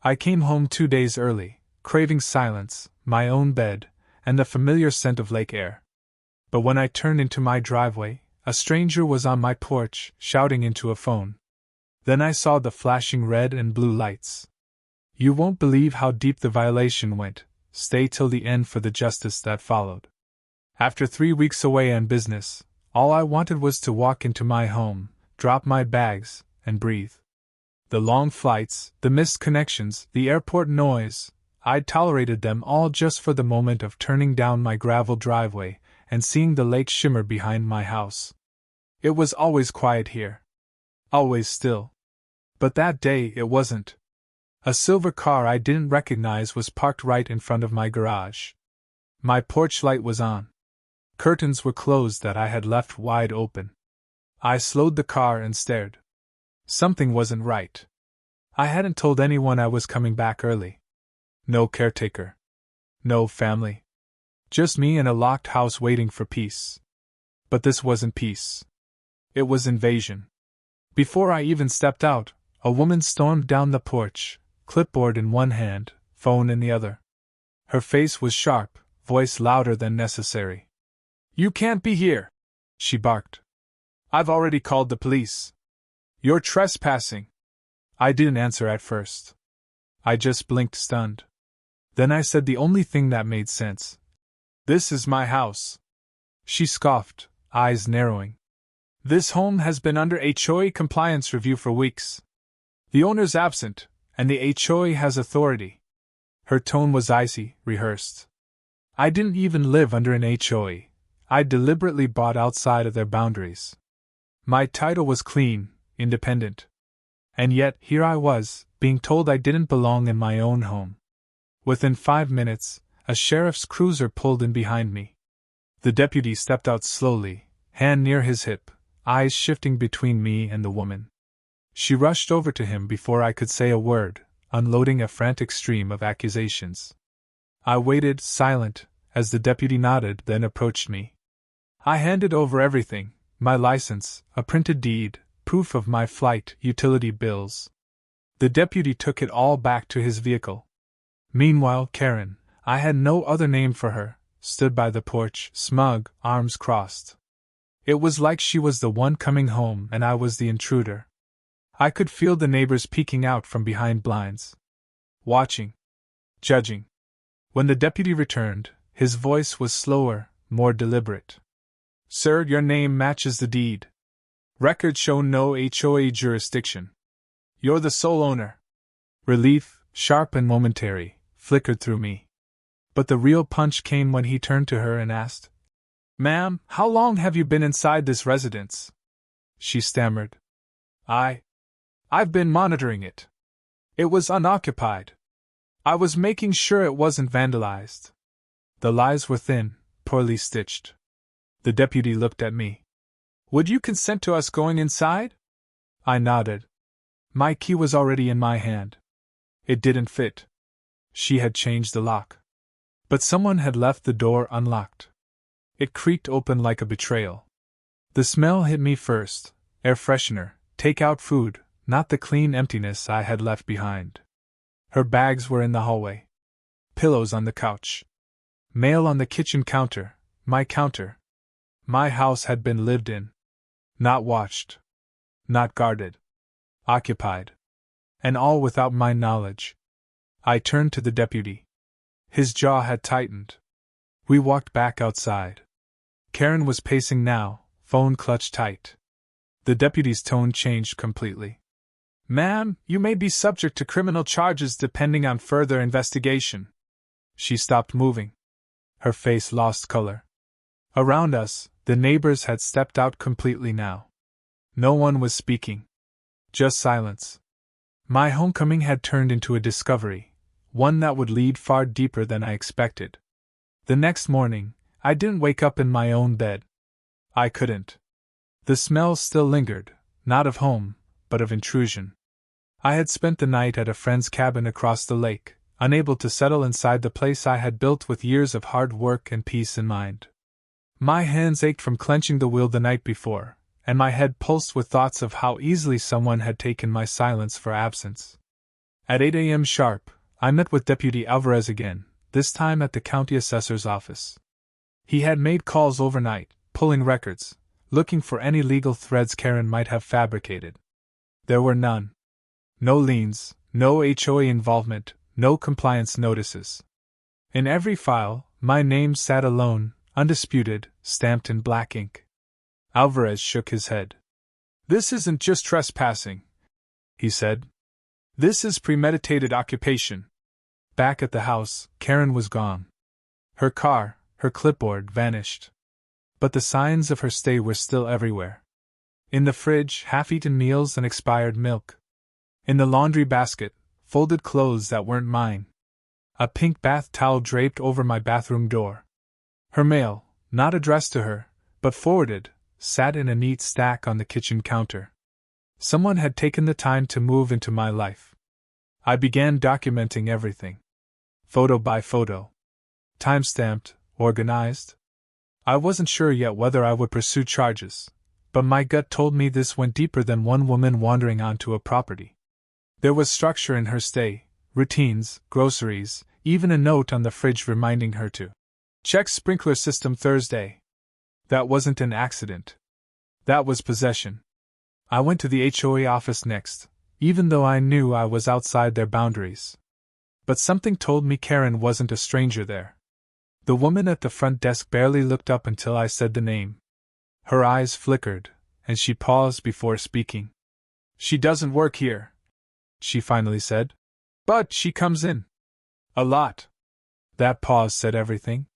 I came home 2 days early, craving silence, my own bed, and the familiar scent of lake air. But when I turned into my driveway, a stranger was on my porch, shouting into a phone. Then I saw the flashing red and blue lights. You won't believe how deep the violation went. Stay till the end for the justice that followed. After 3 weeks away on business, all I wanted was to walk into my home, drop my bags, and breathe. The long flights, the missed connections, the airport noise, I'd tolerated them all just for the moment of turning down my gravel driveway and seeing the lake shimmer behind my house. It was always quiet here. Always still. But that day it wasn't. A silver car I didn't recognize was parked right in front of my garage. My porch light was on. Curtains were closed that I had left wide open. I slowed the car and stared. Something wasn't right. I hadn't told anyone I was coming back early. No caretaker. No family. Just me in a locked house waiting for peace. But this wasn't peace. It was invasion. Before I even stepped out, a woman stormed down the porch, clipboard in one hand, phone in the other. Her face was sharp, voice louder than necessary. "You can't be here!" she barked. "I've already called the police. You're trespassing." I didn't answer at first. I just blinked stunned. Then I said the only thing that made sense. "This is my house." She scoffed, eyes narrowing. "This home has been under HOA compliance review for weeks. The owner's absent, and the HOA has authority." Her tone was icy, rehearsed. I didn't even live under an HOA. I deliberately bought outside of their boundaries. My title was clean, independent. And yet, here I was, being told I didn't belong in my own home. Within 5 minutes, a sheriff's cruiser pulled in behind me. The deputy stepped out slowly, hand near his hip, eyes shifting between me and the woman. She rushed over to him before I could say a word, unloading a frantic stream of accusations. I waited, silent, as the deputy nodded, then approached me. I handed over everything, my license, a printed deed, proof of my flight, utility bills. The deputy took it all back to his vehicle. Meanwhile, Karen, I had no other name for her, stood by the porch, smug, arms crossed. It was like she was the one coming home and I was the intruder. I could feel the neighbors peeking out from behind blinds. Watching. Judging. When the deputy returned, his voice was slower, more deliberate. "Sir, your name matches the deed. Records show no HOA jurisdiction. You're the sole owner." Relief, sharp and momentary, flickered through me. But the real punch came when he turned to her and asked, "Ma'am, how long have you been inside this residence?" She stammered. I've been monitoring it. It was unoccupied. I was making sure it wasn't vandalized." The lies were thin, poorly stitched. The deputy looked at me. "Would you consent to us going inside?" I nodded. My key was already in my hand. It didn't fit. She had changed the lock. But someone had left the door unlocked. It creaked open like a betrayal. The smell hit me first, air freshener, take-out food, not the clean emptiness I had left behind. Her bags were in the hallway. Pillows on the couch. Mail on the kitchen counter, my counter. My house had been lived in. Not watched. Not guarded. Occupied. And all without my knowledge. I turned to the deputy. His jaw had tightened. We walked back outside. Karen was pacing now, phone clutched tight. The deputy's tone changed completely. "Ma'am, you may be subject to criminal charges depending on further investigation." She stopped moving. Her face lost color. Around us, the neighbors had stepped out completely now. No one was speaking. Just silence. My homecoming had turned into a discovery, one that would lead far deeper than I expected. The next morning, I didn't wake up in my own bed. I couldn't. The smell still lingered, not of home, but of intrusion. I had spent the night at a friend's cabin across the lake, unable to settle inside the place I had built with years of hard work and peace in mind. My hands ached from clenching the wheel the night before, and my head pulsed with thoughts of how easily someone had taken my silence for absence. At 8 a.m. sharp, I met with Deputy Alvarez again, this time at the county assessor's office. He had made calls overnight, pulling records, looking for any legal threads Karen might have fabricated. There were none. No liens, no HOA involvement, no compliance notices. In every file, my name sat alone, undisputed, stamped in black ink. Alvarez shook his head. "This isn't just trespassing," he said. "This is premeditated occupation." Back at the house, Karen was gone. Her car, her clipboard vanished. But the signs of her stay were still everywhere. In the fridge, half-eaten meals and expired milk. In the laundry basket, folded clothes that weren't mine. A pink bath towel draped over my bathroom door. Her mail, not addressed to her, but forwarded, sat in a neat stack on the kitchen counter. Someone had taken the time to move into my life. I began documenting everything. Photo by photo. Time-stamped, organized. I wasn't sure yet whether I would pursue charges, but my gut told me this went deeper than one woman wandering onto a property. There was structure in her stay, routines, groceries, even a note on the fridge reminding her to check sprinkler system Thursday. That wasn't an accident. That was possession. I went to the HOA office next, even though I knew I was outside their boundaries. But something told me Karen wasn't a stranger there. The woman at the front desk barely looked up until I said the name. Her eyes flickered, and she paused before speaking. "She doesn't work here," she finally said. "But she comes in. A lot." That pause said everything.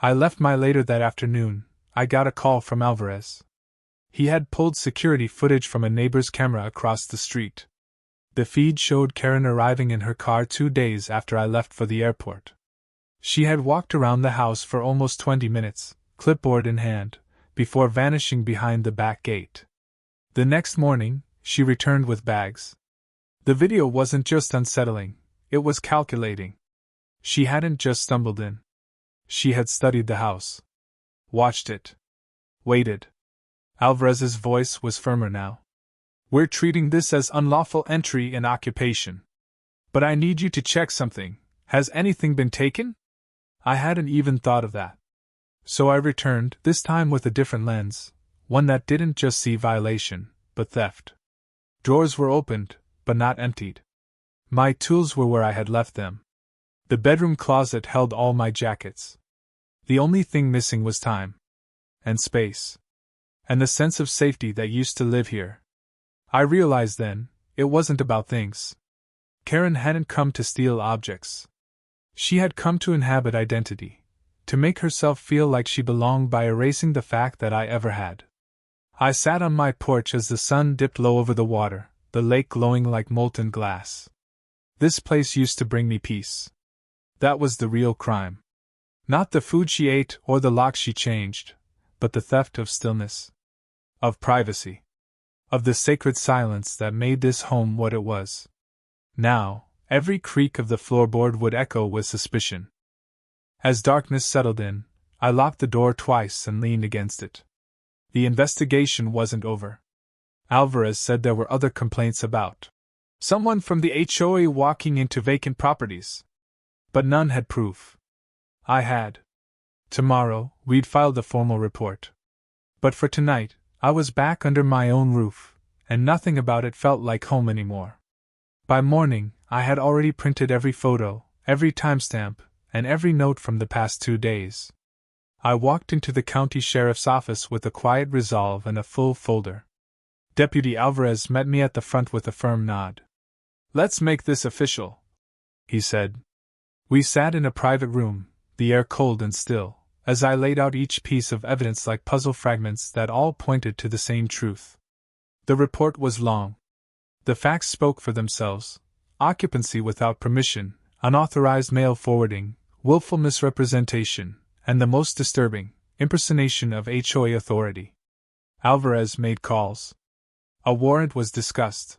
I left later that afternoon. I got a call from Alvarez. He had pulled security footage from a neighbor's camera across the street. The feed showed Karen arriving in her car 2 days after I left for the airport. She had walked around the house for almost 20 minutes, clipboard in hand, before vanishing behind the back gate. The next morning, she returned with bags. The video wasn't just unsettling, it was calculating. She hadn't just stumbled in. She had studied the house. Watched it. Waited. Alvarez's voice was firmer now. "We're treating this as unlawful entry and occupation. But I need you to check something. Has anything been taken?" I hadn't even thought of that. So I returned, this time with a different lens, one that didn't just see violation, but theft. Drawers were opened, but not emptied. My tools were where I had left them. The bedroom closet held all my jackets. The only thing missing was time. And space. And the sense of safety that used to live here. I realized then, it wasn't about things. Karen hadn't come to steal objects. She had come to inhabit identity, to make herself feel like she belonged by erasing the fact that I ever had. I sat on my porch as the sun dipped low over the water, the lake glowing like molten glass. This place used to bring me peace. That was the real crime. Not the food she ate or the lock she changed, but the theft of stillness. Of privacy. Of the sacred silence that made this home what it was. Now, every creak of the floorboard would echo with suspicion. As darkness settled in, I locked the door twice and leaned against it. The investigation wasn't over. Alvarez said there were other complaints about someone from the HOA walking into vacant properties. But none had proof. I had. Tomorrow, we'd file the formal report. But for tonight, I was back under my own roof, and nothing about it felt like home anymore. By morning, I had already printed every photo, every timestamp, and every note from the past 2 days. I walked into the county sheriff's office with a quiet resolve and a full folder. Deputy Alvarez met me at the front with a firm nod. "Let's make this official," he said. We sat in a private room, the air cold and still, as I laid out each piece of evidence like puzzle fragments that all pointed to the same truth. The report was long. The facts spoke for themselves: occupancy without permission, unauthorized mail forwarding, willful misrepresentation, and the most disturbing, impersonation of HOA authority. Alvarez made calls. A warrant was discussed.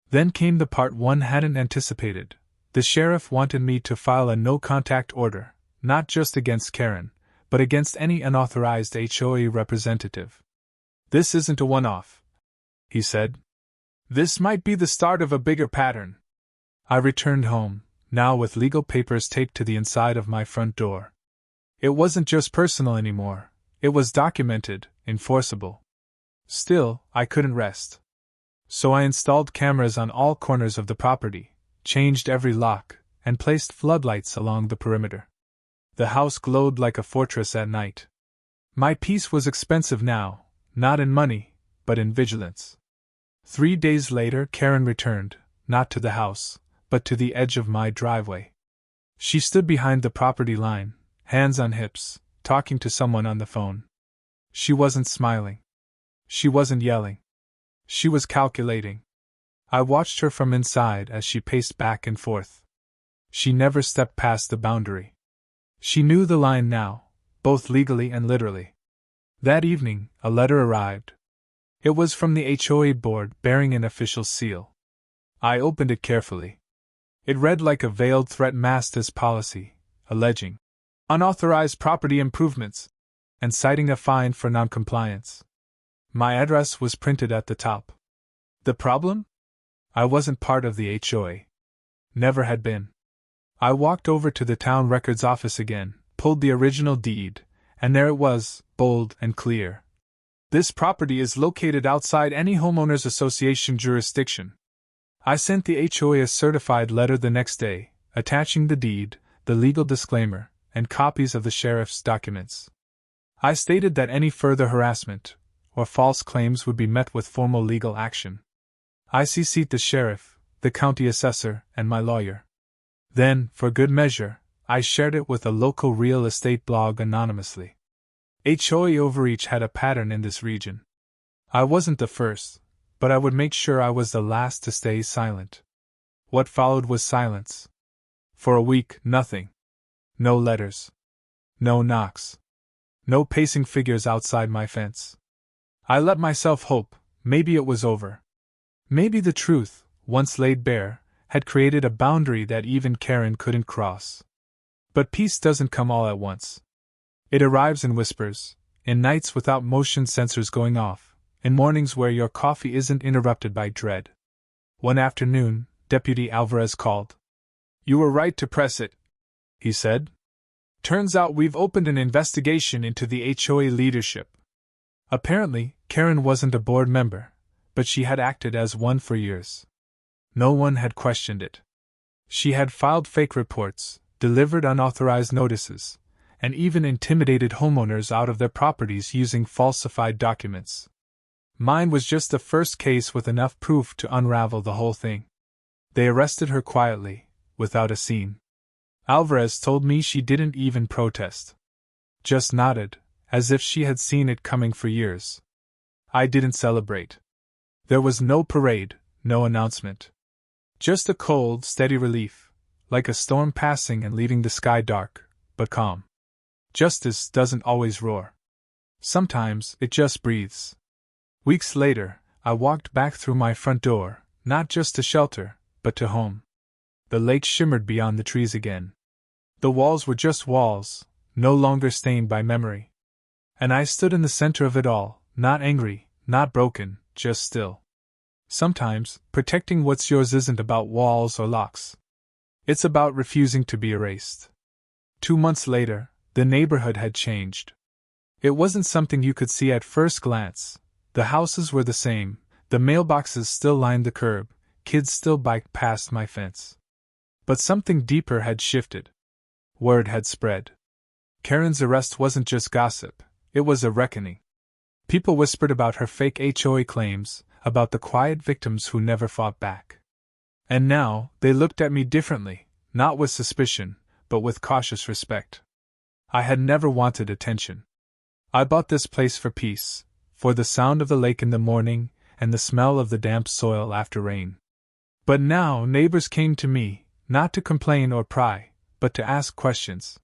Then came the part one hadn't anticipated. The sheriff wanted me to file a no-contact order, not just against Karen, but against any unauthorized HOA representative. "This isn't a one-off," he said. "This might be the start of a bigger pattern." I returned home, now with legal papers taped to the inside of my front door. It wasn't just personal anymore, it was documented, enforceable. Still, I couldn't rest. So I installed cameras on all corners of the property, changed every lock, and placed floodlights along the perimeter. The house glowed like a fortress at night. My peace was expensive now, not in money, but in vigilance. 3 days later, Karen returned, not to the house, but to the edge of my driveway. She stood behind the property line, hands on hips, talking to someone on the phone. She wasn't smiling. She wasn't yelling. She was calculating. I watched her from inside as she paced back and forth. She never stepped past the boundary. She knew the line now, both legally and literally. That evening, a letter arrived. It was from the HOA board bearing an official seal. I opened it carefully. It read like a veiled threat masked as policy, alleging unauthorized property improvements, and citing a fine for noncompliance. My address was printed at the top. The problem? I wasn't part of the HOA. Never had been. I walked over to the town records office again, pulled the original deed, and there it was, bold and clear. This property is located outside any homeowners association jurisdiction. I sent the HOA a certified letter the next day, attaching the deed, the legal disclaimer, and copies of the sheriff's documents. I stated that any further harassment or false claims would be met with formal legal action. I CC'd the sheriff, the county assessor, and my lawyer. Then, for good measure, I shared it with a local real estate blog anonymously. HOA overreach had a pattern in this region. I wasn't the first, but I would make sure I was the last to stay silent. What followed was silence. For a week, nothing. No letters. No knocks. No pacing figures outside my fence. I let myself hope, maybe it was over. Maybe the truth, once laid bare, had created a boundary that even Karen couldn't cross. But peace doesn't come all at once. It arrives in whispers, in nights without motion sensors going off, in mornings where your coffee isn't interrupted by dread. One afternoon, Deputy Alvarez called. "You were right to press it," he said. "Turns out we've opened an investigation into the HOA leadership." Apparently, Karen wasn't a board member, but she had acted as one for years. No one had questioned it. She had filed fake reports, delivered unauthorized notices, and even intimidated homeowners out of their properties using falsified documents. Mine was just the first case with enough proof to unravel the whole thing. They arrested her quietly, without a scene. Alvarez told me she didn't even protest. Just nodded, as if she had seen it coming for years. I didn't celebrate. There was no parade, no announcement. Just a cold, steady relief, like a storm passing and leaving the sky dark, but calm. Justice doesn't always roar. Sometimes it just breathes. Weeks later, I walked back through my front door, not just to shelter, but to home. The lake shimmered beyond the trees again. The walls were just walls, no longer stained by memory. And I stood in the center of it all, not angry, not broken, just still. Sometimes, protecting what's yours isn't about walls or locks. It's about refusing to be erased. 2 months later, the neighborhood had changed. It wasn't something you could see at first glance. The houses were the same, the mailboxes still lined the curb, kids still biked past my fence. But something deeper had shifted. Word had spread. Karen's arrest wasn't just gossip, it was a reckoning. People whispered about her fake HOA claims, about the quiet victims who never fought back. And now, they looked at me differently, not with suspicion, but with cautious respect. I had never wanted attention. I bought this place for peace, for the sound of the lake in the morning, and the smell of the damp soil after rain. But now neighbors came to me, not to complain or pry, but to ask questions.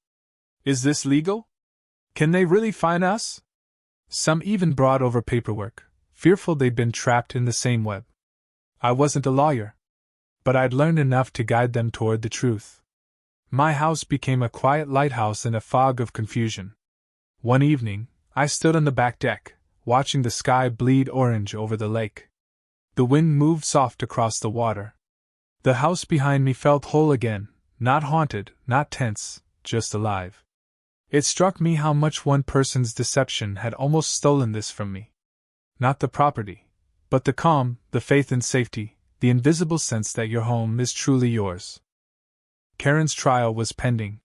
Is this legal? Can they really fine us? Some even brought over paperwork, fearful they'd been trapped in the same web. I wasn't a lawyer, but I'd learned enough to guide them toward the truth. My house became a quiet lighthouse in a fog of confusion. One evening, I stood on the back deck, watching the sky bleed orange over the lake. The wind moved soft across the water. The house behind me felt whole again, not haunted, not tense, just alive. It struck me how much one person's deception had almost stolen this from me. Not the property, but the calm, the faith in safety, the invisible sense that your home is truly yours. Karen's trial was pending.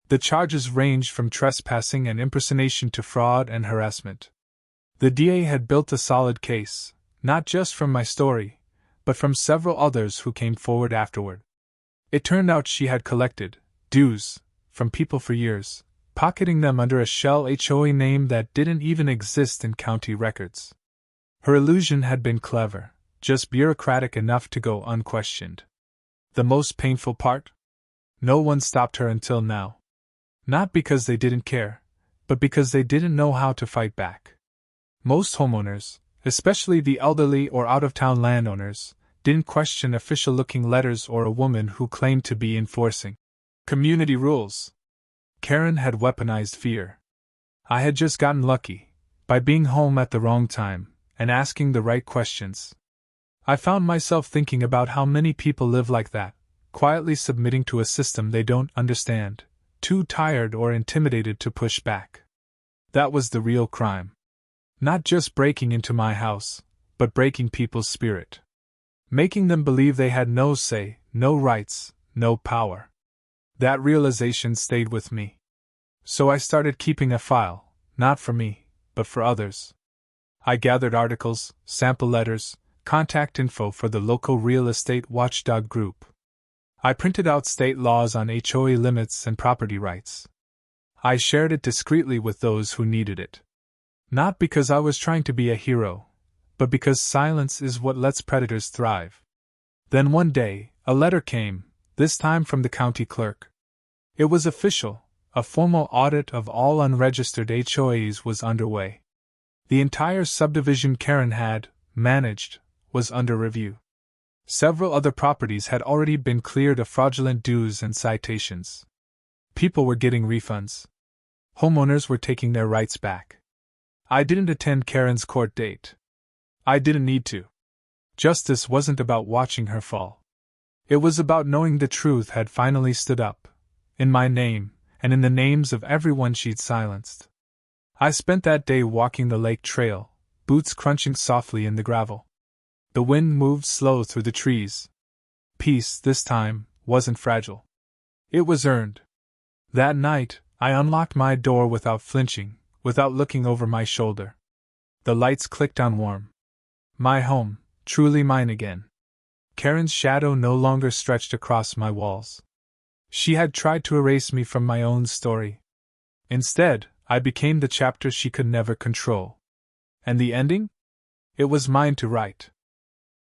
The charges ranged from trespassing and impersonation to fraud and harassment. The DA had built a solid case, not just from my story, but from several others who came forward afterward. It turned out she had collected dues from people for years, pocketing them under a shell HOA name that didn't even exist in county records. Her illusion had been clever, just bureaucratic enough to go unquestioned. The most painful part? No one stopped her until now. Not because they didn't care, but because they didn't know how to fight back. Most homeowners, especially the elderly or out-of-town landowners, didn't question official-looking letters or a woman who claimed to be enforcing community rules. Karen had weaponized fear. I had just gotten lucky, by being home at the wrong time, and asking the right questions. I found myself thinking about how many people live like that, quietly submitting to a system they don't understand, too tired or intimidated to push back. That was the real crime. Not just breaking into my house, but breaking people's spirit. Making them believe they had no say, no rights, no power. That realization stayed with me. So I started keeping a file, not for me, but for others. I gathered articles, sample letters, contact info for the local real estate watchdog group. I printed out state laws on HOA limits and property rights. I shared it discreetly with those who needed it. Not because I was trying to be a hero, but because silence is what lets predators thrive. Then one day, a letter came, this time from the county clerk. It was official, a formal audit of all unregistered HOAs was underway. The entire subdivision Karen had managed was under review. Several other properties had already been cleared of fraudulent dues and citations. People were getting refunds. Homeowners were taking their rights back. I didn't attend Karen's court date. I didn't need to. Justice wasn't about watching her fall. It was about knowing the truth had finally stood up, in my name, and in the names of everyone she'd silenced. I spent that day walking the lake trail, boots crunching softly in the gravel. The wind moved slow through the trees. Peace, this time, wasn't fragile. It was earned. That night, I unlocked my door without flinching, without looking over my shoulder. The lights clicked on warm. My home, truly mine again. Karen's shadow no longer stretched across my walls. She had tried to erase me from my own story. Instead, I became the chapter she could never control. And the ending? It was mine to write.